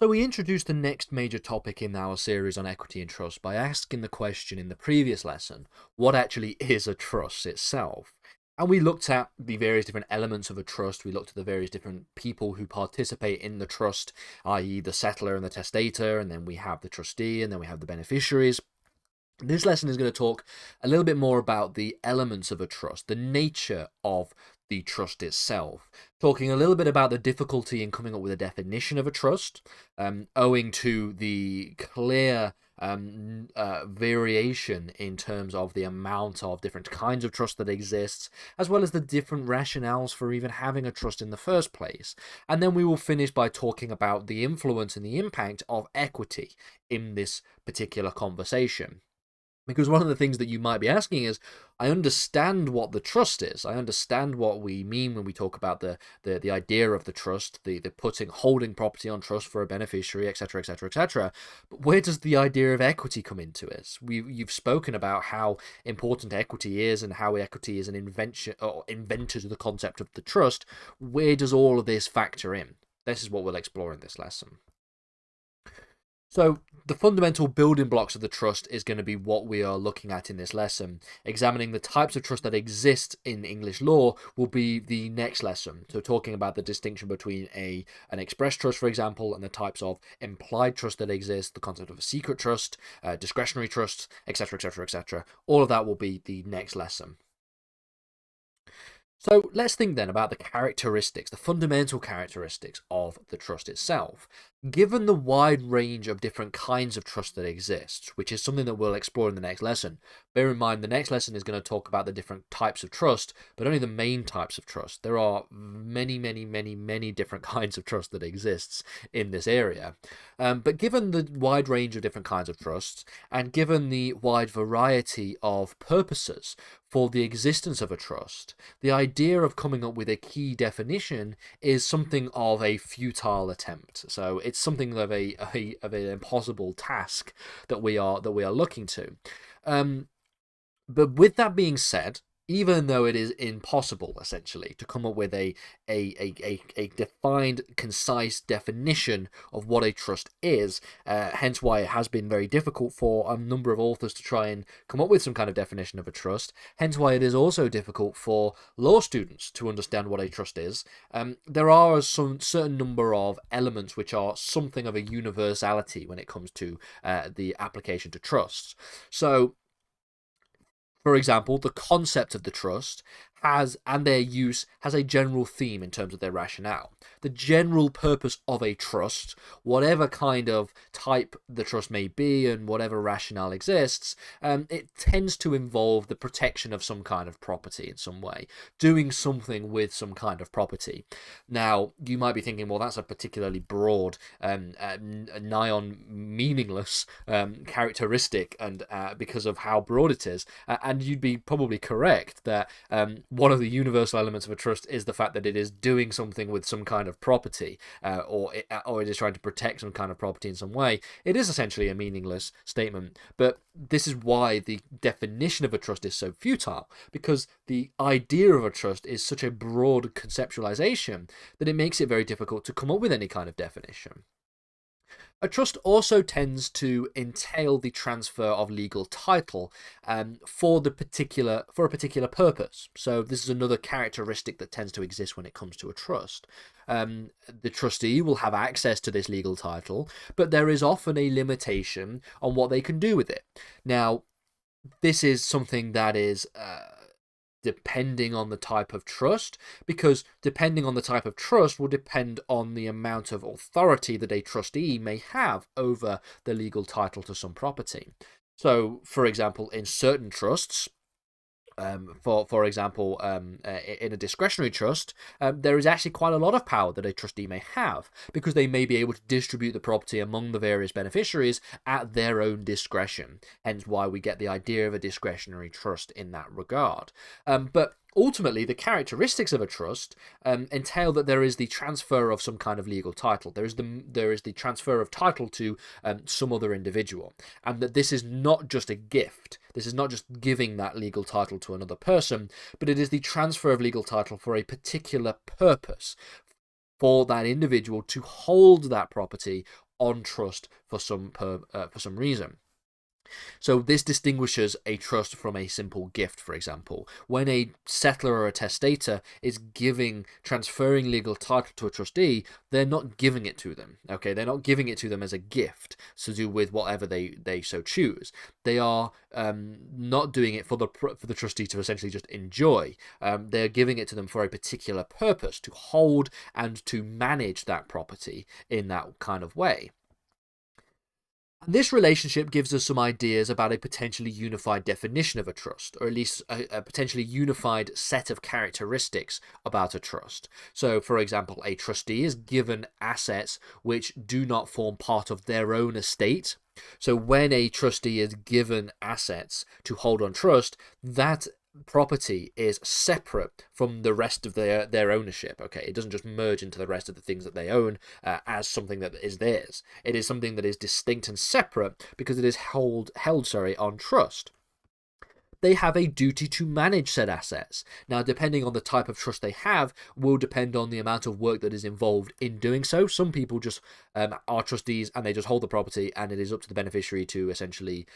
So we introduced the next major topic in our series on equity and trust by asking the question in the previous lesson, what actually is a trust itself? And we looked at the various different elements of a trust. We looked at the various different people who participate in the trust, i.e. the settlor and the testator, and then we have the trustee, and then we have the beneficiaries. This lesson is going to talk a little bit more about the elements of a trust, the nature of the trust itself, talking a little bit about the difficulty in coming up with a definition of a trust, owing to the clear variation in terms of the amount of different kinds of trust that exists, as well as the different rationales for even having a trust in the first place. And then we will finish by talking about the influence and the impact of equity in this particular conversation. Because one of the things that you might be asking is, I understand what the trust is. I understand what we mean when we talk about the idea of the trust, the holding property on trust for a beneficiary, etc., etc., etc. But where does the idea of equity come into it? You've spoken about how important equity is and how equity is an invention or invented the concept of the trust. Where does all of this factor in? This is what we'll explore in this lesson. So the fundamental building blocks of the trust is going to be what we are looking at in this lesson. Examining the types of trust that exist in English law will be the next lesson. So talking about the distinction between an express trust, for example, and the types of implied trust that exist, the concept of a secret trust, discretionary trust, etc., etc., etc. All of that will be the next lesson. So let's think then about the characteristics, the fundamental characteristics of the trust itself. Given the wide range of different kinds of trust that exist, which is something that we'll explore in the next lesson, bear in mind the next lesson is going to talk about the different types of trust, but only the main types of trust. There are many, many, many, many different kinds of trust that exists in this area. But given the wide range of different kinds of trusts, and given the wide variety of purposes for the existence of a trust, the idea of coming up with a key definition is something of a futile attempt. So it's something of an impossible task that we are looking to. But with that being said, even though it is impossible, essentially, to come up with a defined, concise definition of what a trust is, hence why it has been very difficult for a number of authors to try and come up with some kind of definition of a trust, hence why it is also difficult for law students to understand what a trust is, there are some certain number of elements which are something of a universality when it comes to the application to trusts. So, for example, the concept of the trust and their use has a general theme in terms of their rationale. The general purpose of a trust, whatever kind of type the trust may be and whatever rationale exists, it tends to involve the protection of some kind of property in some way, doing something with some kind of property. Now, you might be thinking, well, that's a particularly broad, nigh on meaningless characteristic, and because of how broad it is, and you'd be probably correct that one of the universal elements of a trust is the fact that it is doing something with some kind of property, or it is trying to protect some kind of property in some way. It is essentially a meaningless statement, but this is why the definition of a trust is so futile, because the idea of a trust is such a broad conceptualization that it makes it very difficult to come up with any kind of definition. A trust also tends to entail the transfer of legal title for a particular purpose. So this is another characteristic that tends to exist when it comes to a trust. The trustee will have access to this legal title, but there is often a limitation on what they can do with it. Now, this is something that is depending on the type of trust, because depending on the type of trust will depend on the amount of authority that a trustee may have over the legal title to some property. So, for example, in certain trusts, for example, in a discretionary trust, there is actually quite a lot of power that a trustee may have, because they may be able to distribute the property among the various beneficiaries at their own discretion. Hence why we get the idea of a discretionary trust in that regard. But ultimately, the characteristics of a trust entail that there is the transfer of some kind of legal title. There is the transfer of title to some other individual, and that this is not just a gift. This is not just giving that legal title to another person, but it is the transfer of legal title for a particular purpose, for that individual to hold that property on trust for some reason. So this distinguishes a trust from a simple gift, for example. When a settlor or a testator is transferring legal title to a trustee, they're not giving it to them, okay? They're not giving it to them as a gift to do with whatever they so choose. They are not doing it for the trustee to essentially just enjoy. They're giving it to them for a particular purpose, to hold and to manage that property in that kind of way. This relationship gives us some ideas about a potentially unified definition of a trust, or at least a potentially unified set of characteristics about a trust. So, for example, a trustee is given assets which do not form part of their own estate. So when a trustee is given assets to hold on trust, that property is separate from the rest of their ownership. Okay, it doesn't just merge into the rest of the things that they own as something that is theirs. It is something that is distinct and separate because it is held on trust. They have a duty to manage said assets. Now, depending on the type of trust they have, will depend on the amount of work that is involved in doing so. Some people just are trustees and they just hold the property, and it is up to the beneficiary to essentially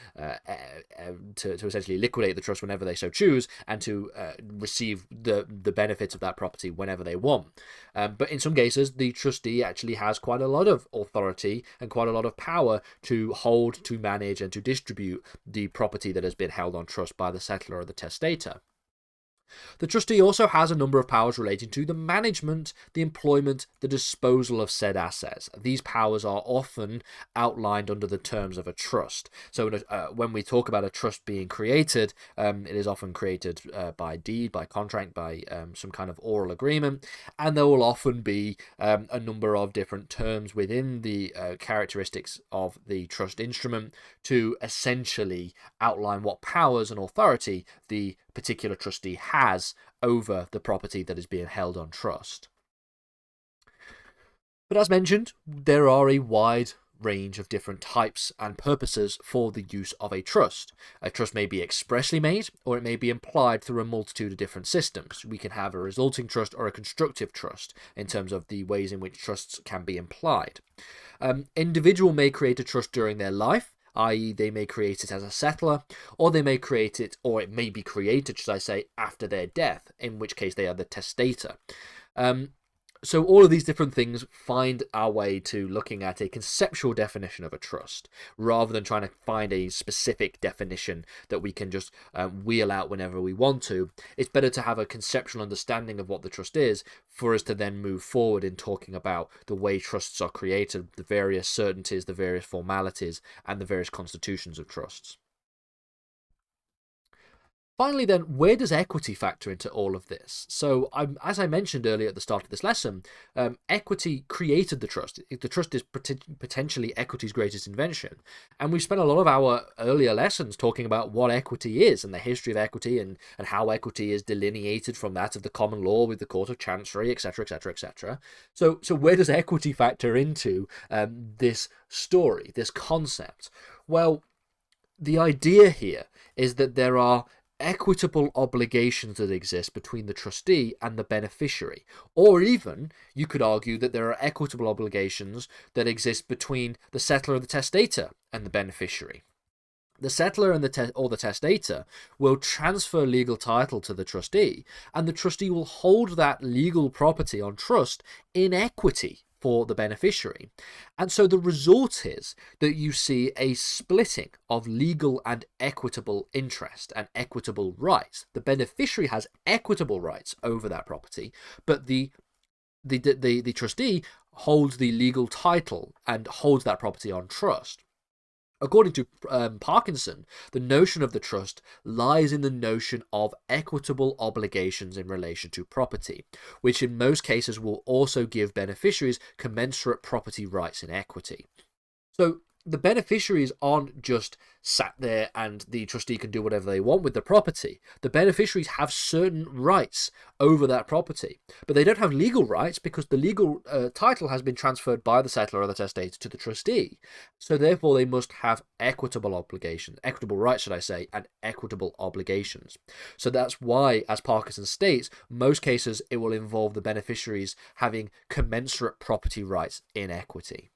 essentially liquidate the trust whenever they so choose, and to receive the benefits of that property whenever they want. But in some cases, the trustee actually has quite a lot of authority and quite a lot of power to hold, to manage, and to distribute the property that has been held on trust by the settlor or the testator. The trustee also has a number of powers relating to the management, the employment, the disposal of said assets. These powers are often outlined under the terms of a trust. So when we talk about a trust being created, it is often created by deed, by contract, by some kind of oral agreement, and there will often be a number of different terms within the characteristics of the trust instrument to essentially outline what powers and authority the particular trustee has over the property that is being held on trust. But as mentioned, there are a wide range of different types and purposes for the use of a trust. A trust may be expressly made, or it may be implied through a multitude of different systems. We can have a resulting trust or a constructive trust in terms of the ways in which trusts can be implied. Individual may create a trust during their life, i.e. they may create it as a settlor, or they may create it, or it may be created, should I say, after their death, in which case they are the testator. So all of these different things find our way to looking at a conceptual definition of a trust, rather than trying to find a specific definition that we can just wheel out whenever we want to. It's better to have a conceptual understanding of what the trust is for us to then move forward in talking about the way trusts are created, the various certainties, the various formalities, and the various constitutions of trusts. Finally then, where does equity factor into all of this? So, as I mentioned earlier at the start of this lesson, equity created the trust. The trust is potentially equity's greatest invention. And we've spent a lot of our earlier lessons talking about what equity is and the history of equity and how equity is delineated from that of the common law with the Court of Chancery, etc., etc., etc. So where does equity factor into this story, this concept? Well, the idea here is that there are equitable obligations that exist between the trustee and the beneficiary. Or even, you could argue that there are equitable obligations that exist between the settlor and the testator and the beneficiary. The settlor and the testator will transfer legal title to the trustee, and the trustee will hold that legal property on trust in equity for the beneficiary. And so the result is that you see a splitting of legal and equitable interest and equitable rights. The beneficiary has equitable rights over that property, but the trustee holds the legal title and holds that property on trust. According to Parkinson, the notion of the trust lies in the notion of equitable obligations in relation to property, which in most cases will also give beneficiaries commensurate property rights in equity. So the beneficiaries aren't just sat there and the trustee can do whatever they want with the property. The beneficiaries have certain rights over that property, but they don't have legal rights because the legal title has been transferred by the settlor or the testator to the trustee. So therefore they must have equitable obligations, equitable rights, should I say, and equitable obligations. So that's why, as Parkinson states, most cases it will involve the beneficiaries having commensurate property rights in equity.